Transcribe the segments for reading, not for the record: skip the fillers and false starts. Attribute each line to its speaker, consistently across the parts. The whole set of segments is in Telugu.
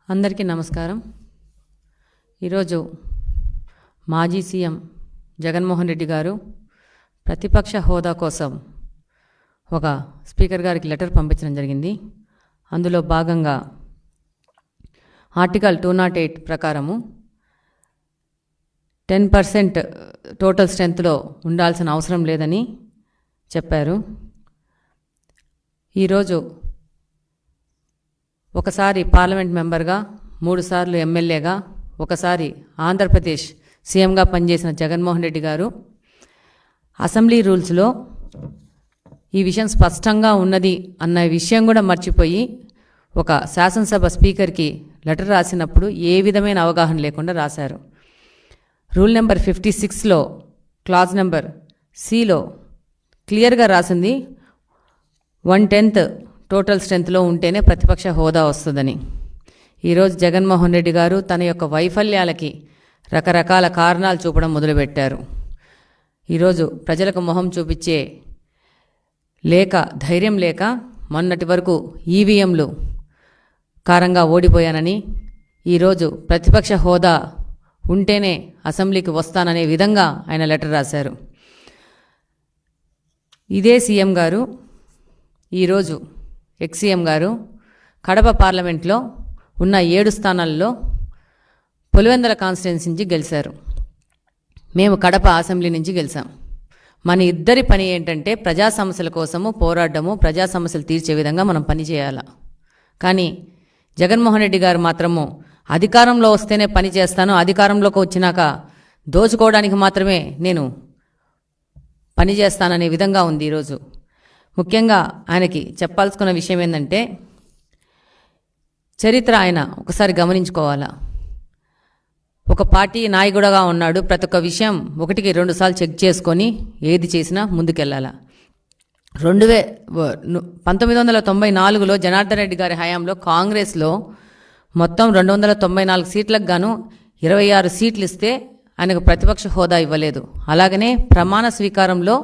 Speaker 1: అందరికీ నమస్కారం. ఈరోజు మాజీ సీఎం జగన్మోహన్ రెడ్డి గారు ప్రతిపక్ష హోదా కోసం ఒక స్పీకర్ గారికి లెటర్ పంపించడం జరిగింది. అందులో భాగంగా ఆర్టికల్ 208 ప్రకారము 10% టోటల్ స్ట్రెంత్లో ఉండాల్సిన అవసరం లేదని చెప్పారు. ఈరోజు ఒకసారి పార్లమెంట్ మెంబర్గా, 3 సార్లు ఎమ్మెల్యేగా, ఒకసారి ఆంధ్రప్రదేశ్ సీఎంగా పనిచేసిన జగన్మోహన్ రెడ్డి గారు అసెంబ్లీ రూల్స్లో ఈ విషయం స్పష్టంగా ఉన్నది అన్న విషయం కూడా మర్చిపోయి ఒక శాసనసభ స్పీకర్కి లెటర్ రాసినప్పుడు ఏ విధమైన అవగాహన లేకుండా రాశారు. రూల్ నెంబర్ 56లో క్లాజ్ నెంబర్ సిలో క్లియర్గా రాసింది 1/10 టోటల్ స్ట్రెంత్లో ఉంటేనే ప్రతిపక్ష హోదా వస్తుందని. ఈరోజు జగన్మోహన్ రెడ్డి గారు తన యొక్క వైఫల్యాలకి రకరకాల కారణాలు చూపడం మొదలుపెట్టారు. ఈరోజు ప్రజలకు మొహం చూపించే ధైర్యం లేక మొన్నటి వరకు ఈవీఎంలు కారంగా ఓడిపోయానని, ఈరోజు ప్రతిపక్ష హోదా ఉంటేనే అసెంబ్లీకి వస్తాననే విధంగా ఆయన లెటర్ రాశారు. ఇదే సీఎం గారు ఈరోజు ఎక్స్-సీఎం గారు కడప పార్లమెంట్లో ఉన్న 7 స్థానాల్లో పులివెందుల కాన్స్టిట్యున్సీ నుంచి గెలిచారు. మేము కడప అసెంబ్లీ నుంచి గెలిచాం. మన ఇద్దరి పని ఏంటంటే ప్రజా సమస్యల కోసము పోరాడము, ప్రజా సమస్యలు తీర్చే విధంగా మనం పని చేయాలి. కానీ జగన్మోహన్ రెడ్డి గారు మాత్రము అధికారంలో వస్తేనే పని చేస్తాను, అధికారంలోకి వచ్చినాక దోచుకోవడానికి మాత్రమే నేను పని చేస్తాననే విధంగా ఉంది. ఈరోజు ముఖ్యంగా ఆయనకి చెప్పాల్సుకున్న విషయం ఏంటంటే, చరిత్ర ఆయన ఒకసారి గమనించుకోవాలా. ఒక పార్టీ నాయకుడుగా ఉన్నాడు, ప్రతి ఒక్క విషయం 1కి 2 సార్లు చెక్ చేసుకొని ఏది చేసినా ముందుకెళ్ళాలా. 1994లో జనార్దన్ రెడ్డి గారి హయాంలో కాంగ్రెస్లో మొత్తం 294 సీట్లకు గాను 26 సీట్లు ఇస్తే ఆయనకు ప్రతిపక్ష హోదా ఇవ్వలేదు. అలాగనే ప్రమాణ స్వీకారంలో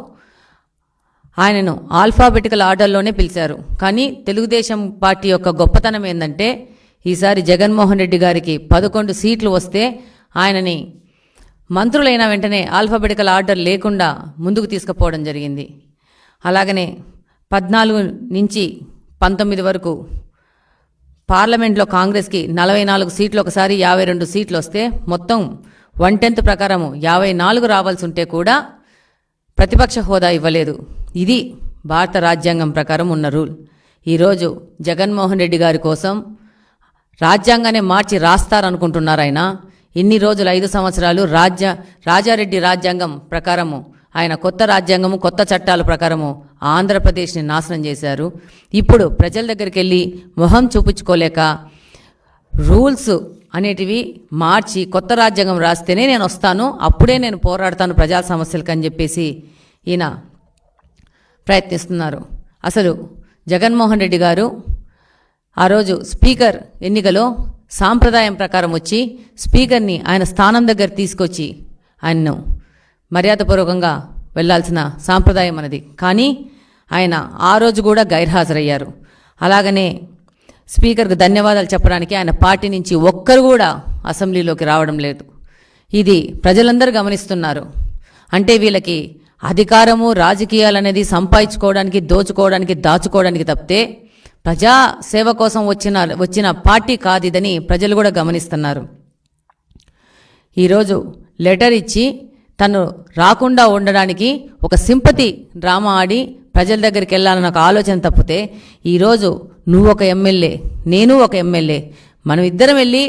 Speaker 1: ఆయనను ఆల్ఫాబెటికల్ ఆర్డర్లోనే పిలిచారు. కానీ తెలుగుదేశం పార్టీ యొక్క గొప్పతనం ఏంటంటే, ఈసారి జగన్మోహన్ రెడ్డి గారికి 11 సీట్లు వస్తే ఆయనని మంత్రులైన వెంటనే ఆల్ఫాబెటికల్ ఆర్డర్ లేకుండా ముందుకు తీసుకుపోవడం జరిగింది. అలాగనే 14 నుంచి 19 వరకు పార్లమెంట్లో కాంగ్రెస్కి 44 సీట్లు, ఒకసారి 52 సీట్లు వస్తే మొత్తం 1/10 ప్రకారము 54 రావాల్సి ఉంటే కూడా ప్రతిపక్ష హోదా ఇవ్వలేదు. ఇది భారత రాజ్యాంగం ప్రకారం ఉన్న రూల్. ఈరోజు జగన్మోహన్ రెడ్డి గారి కోసం రాజ్యాంగాన్ని మార్చి రాస్తారనుకుంటున్నారు. ఆయన ఇన్ని రోజులు 5 సంవత్సరాలు రాజారెడ్డి రాజ్యాంగం ప్రకారము, ఆయన కొత్త రాజ్యాంగము, కొత్త చట్టాల ప్రకారము ఆంధ్రప్రదేశ్ని నాశనం చేశారు. ఇప్పుడు ప్రజల దగ్గరికి వెళ్ళి మొహం చూపించుకోలేక రూల్స్ అనేటివి మార్చి కొత్త రాజ్యాంగం రాస్తేనే నేను వస్తాను, అప్పుడే నేను పోరాడతాను ప్రజా సమస్యలకు అని చెప్పేసి ఈయన ప్రయత్నిస్తున్నారు. అసలు జగన్మోహన్ రెడ్డి గారు ఆ రోజు స్పీకర్ ఎన్నికలో సాంప్రదాయం ప్రకారం వచ్చి స్పీకర్ని ఆయన స్థానం దగ్గర తీసుకొచ్చి ఆయన్ను మర్యాదపూర్వకంగా వెళ్లాల్సిన సాంప్రదాయం అన్నది. కానీ ఆయన ఆ రోజు కూడా గైర్హాజరయ్యారు. అలాగనే స్పీకర్కు ధన్యవాదాలు చెప్పడానికి ఆయన పార్టీ నుంచి ఒక్కరు కూడా అసెంబ్లీలోకి రావడం లేదు. ఇది ప్రజలందరూ గమనిస్తున్నారు. అంటే వీళ్ళకి అధికారము, రాజకీయాలు సంపాదించుకోవడానికి, దోచుకోవడానికి, దాచుకోవడానికి తప్పితే ప్రజా సేవ కోసం వచ్చిన పార్టీ కాదు ఇదని ప్రజలు కూడా గమనిస్తున్నారు. ఈరోజు లెటర్ ఇచ్చి తను రాకుండా ఉండడానికి ఒక సింపతి డ్రామా ఆడి ప్రజల దగ్గరికి వెళ్ళాలన్న ఒక ఆలోచన తప్పితే, ఈరోజు నువ్వు ఒక ఎమ్మెల్యే, నేను ఒక ఎమ్మెల్యే, మనం ఇద్దరం వెళ్ళి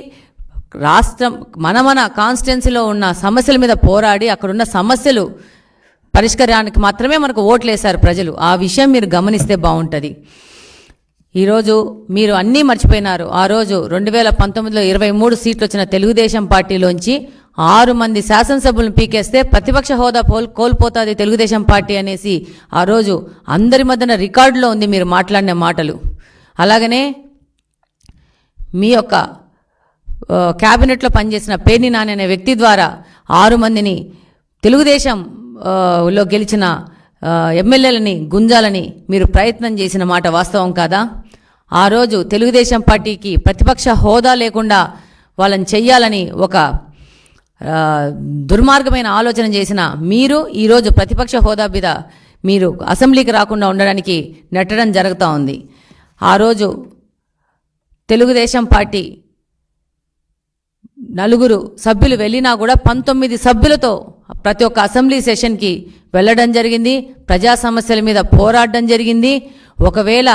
Speaker 1: రాష్ట్రం మన కాన్స్టిట్యున్సీలో ఉన్న సమస్యల మీద పోరాడి అక్కడున్న సమస్యలు పరిష్కారానికి మాత్రమే మనకు ఓట్లు వేశారు ప్రజలు. ఆ విషయం మీరు గమనిస్తే బాగుంటుంది. ఈరోజు మీరు అన్నీ మర్చిపోయినారు. ఆ రోజు 2019లో 23 సీట్లు వచ్చిన తెలుగుదేశం పార్టీలోంచి 6 మంది శాసనసభ్యులను పీకేస్తే ప్రతిపక్ష హోదా కోల్పోతుంది తెలుగుదేశం పార్టీ అనేసి ఆ రోజు అందరి మధ్యన రికార్డులో ఉంది మీరు మాట్లాడిన మాటలు. అలాగనే మీ యొక్క క్యాబినెట్లో పనిచేసిన పేర్ని నాని అనే వ్యక్తి ద్వారా 6 మందిని తెలుగుదేశంలో గెలిచిన ఎమ్మెల్యేలని గుంజాలని మీరు ప్రయత్నం చేసిన మాట వాస్తవం కాదా? ఆ రోజు తెలుగుదేశం పార్టీకి ప్రతిపక్ష హోదా లేకుండా వాళ్ళని చెయ్యాలని ఒక దుర్మార్గమైన ఆలోచన చేసిన మీరు ఈరోజు ప్రతిపక్ష హోదా మీద మీరు అసెంబ్లీకి రాకుండా ఉండడానికి నెట్టడం జరుగుతూ ఉంది. ఆ రోజు తెలుగుదేశం పార్టీ 4 సభ్యులు వెళ్ళినా కూడా 19 సభ్యులతో ప్రతి ఒక్క అసెంబ్లీ సెషన్కి వెళ్ళడం జరిగింది. ప్రజా సమస్యల మీద పోరాడడం జరిగింది. ఒకవేళ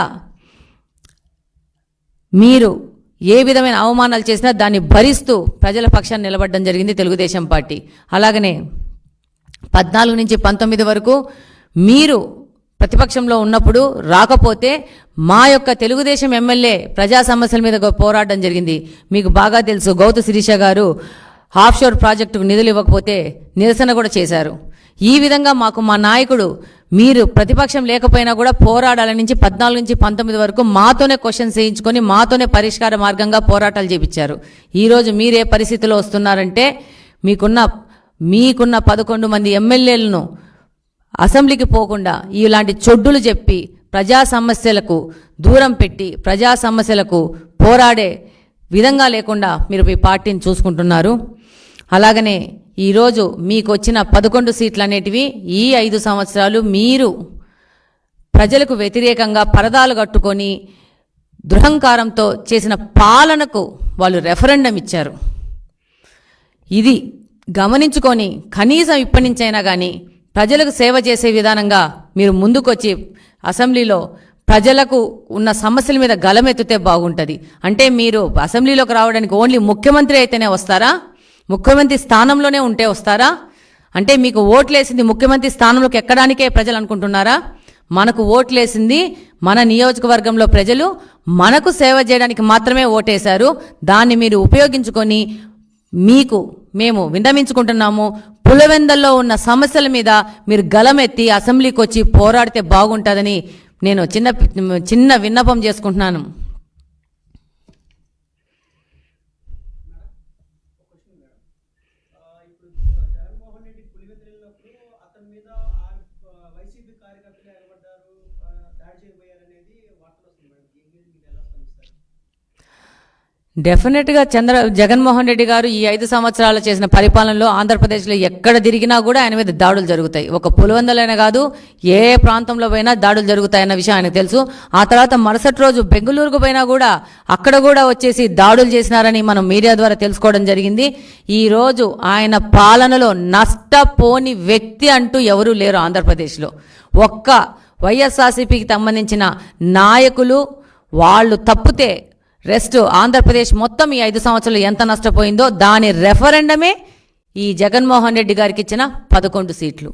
Speaker 1: మీరు ఏ విధమైన అవమానాలు చేసినా దాన్ని భరిస్తూ ప్రజల పక్షాన్ని నిలబడడం జరిగింది తెలుగుదేశం పార్టీ. అలాగనే 14 నుంచి 19 వరకు మీరు ప్రతిపక్షంలో ఉన్నప్పుడు రాకపోతే మా యొక్క తెలుగుదేశం ఎమ్మెల్యే ప్రజా సమస్యల మీద పోరాడడం జరిగింది. మీకు బాగా తెలుసు, గౌతు శిరీష గారు ఆఫ్షోర్ ప్రాజెక్టుకు నిధులు ఇవ్వకపోతే నిరసన కూడా చేశారు. ఈ విధంగా మాకు మా నాయకుడు మీరు ప్రతిపక్షం లేకపోయినా కూడా పోరాడాల నుంచి 14 నుంచి 19 వరకు మాతోనే క్వశ్చన్స్ వేయించుకొని మాతోనే పరిష్కార మార్గంగా పోరాటాలు చేపించారు. ఈరోజు మీరే పరిస్థితిలో వస్తున్నారంటే మీకున్న 11 మంది ఎమ్మెల్యేలను అసెంబ్లీకి పోకుండా ఇలాంటి చొడ్డులు చెప్పి ప్రజా సమస్యలకు దూరం పెట్టి ప్రజా సమస్యలకు పోరాడే విధంగా లేకుండా మీరు మీ పార్టీని చూసుకుంటున్నారు. అలాగనే ఈరోజు మీకు వచ్చిన 11 సీట్లు అనేటివి ఈ 5 సంవత్సరాలు మీరు ప్రజలకు వ్యతిరేకంగా పరదాలు కట్టుకొని దురహంకారంతో చేసిన పాలనకు వాళ్ళు రెఫరెండం ఇచ్చారు. ఇది గమనించుకొని కనీసం ఇప్పటి నుంచైనా కానీ ప్రజలకు సేవ చేసే విధానంగా మీరు ముందుకొచ్చి అసెంబ్లీలో ప్రజలకు ఉన్న సమస్యల మీద గలమెత్తితే బాగుంటుంది. అంటే మీరు అసెంబ్లీలోకి రావడానికి ఓన్లీ ముఖ్యమంత్రి అయితేనే వస్తారా? ముఖ్యమంత్రి స్థానంలోనే ఉంటే వస్తారా? అంటే మీకు ఓట్లేసింది ముఖ్యమంత్రి స్థానంలోకి ఎక్కడానికే ప్రజలు అనుకుంటున్నారా? మనకు ఓట్లేసింది మన నియోజకవర్గంలో ప్రజలు మనకు సేవ చేయడానికి మాత్రమే ఓటేశారు. దాన్ని మీరు ఉపయోగించుకొని మేము విన్నవించుకుంటున్నాము, పులివెందల్లో ఉన్న సమస్యల మీద మీరు గలమెత్తి అసెంబ్లీకి వచ్చి పోరాడితే బాగుంటుందని నేను చిన్న విన్నపం చేసుకుంటున్నాను. డెఫినెట్గా జగన్మోహన్ రెడ్డి గారు ఈ 5 సంవత్సరాలు చేసిన పరిపాలనలో ఆంధ్రప్రదేశ్లో ఎక్కడ తిరిగినా కూడా ఆయన మీద దాడులు జరుగుతాయి. ఒక పులివెందులైనా కాదు, ఏ ప్రాంతంలో పోయినా దాడులు జరుగుతాయన్న విషయం ఆయనకు తెలుసు. ఆ తర్వాత మరుసటి రోజు బెంగళూరుకు పోయినా కూడా అక్కడ కూడా వచ్చేసి దాడులు చేసినారని మనం మీడియా ద్వారా తెలుసుకోవడం జరిగింది. ఈరోజు ఆయన పాలనలో నష్టపోని వ్యక్తి అంటూ ఎవరూ లేరు ఆంధ్రప్రదేశ్లో. ఒక్క వైఎస్ఆర్సీపీకి సంబంధించిన నాయకులు వాళ్ళు తప్పితే రెస్ట్ ఆంధ్రప్రదేశ్ మొత్తం ఈ 5 సంవత్సరాలు ఎంత నష్టపోయిందో దాని రెఫరెండమే ఈ జగన్మోహన్ రెడ్డి గారికి ఇచ్చిన 11 సీట్లు.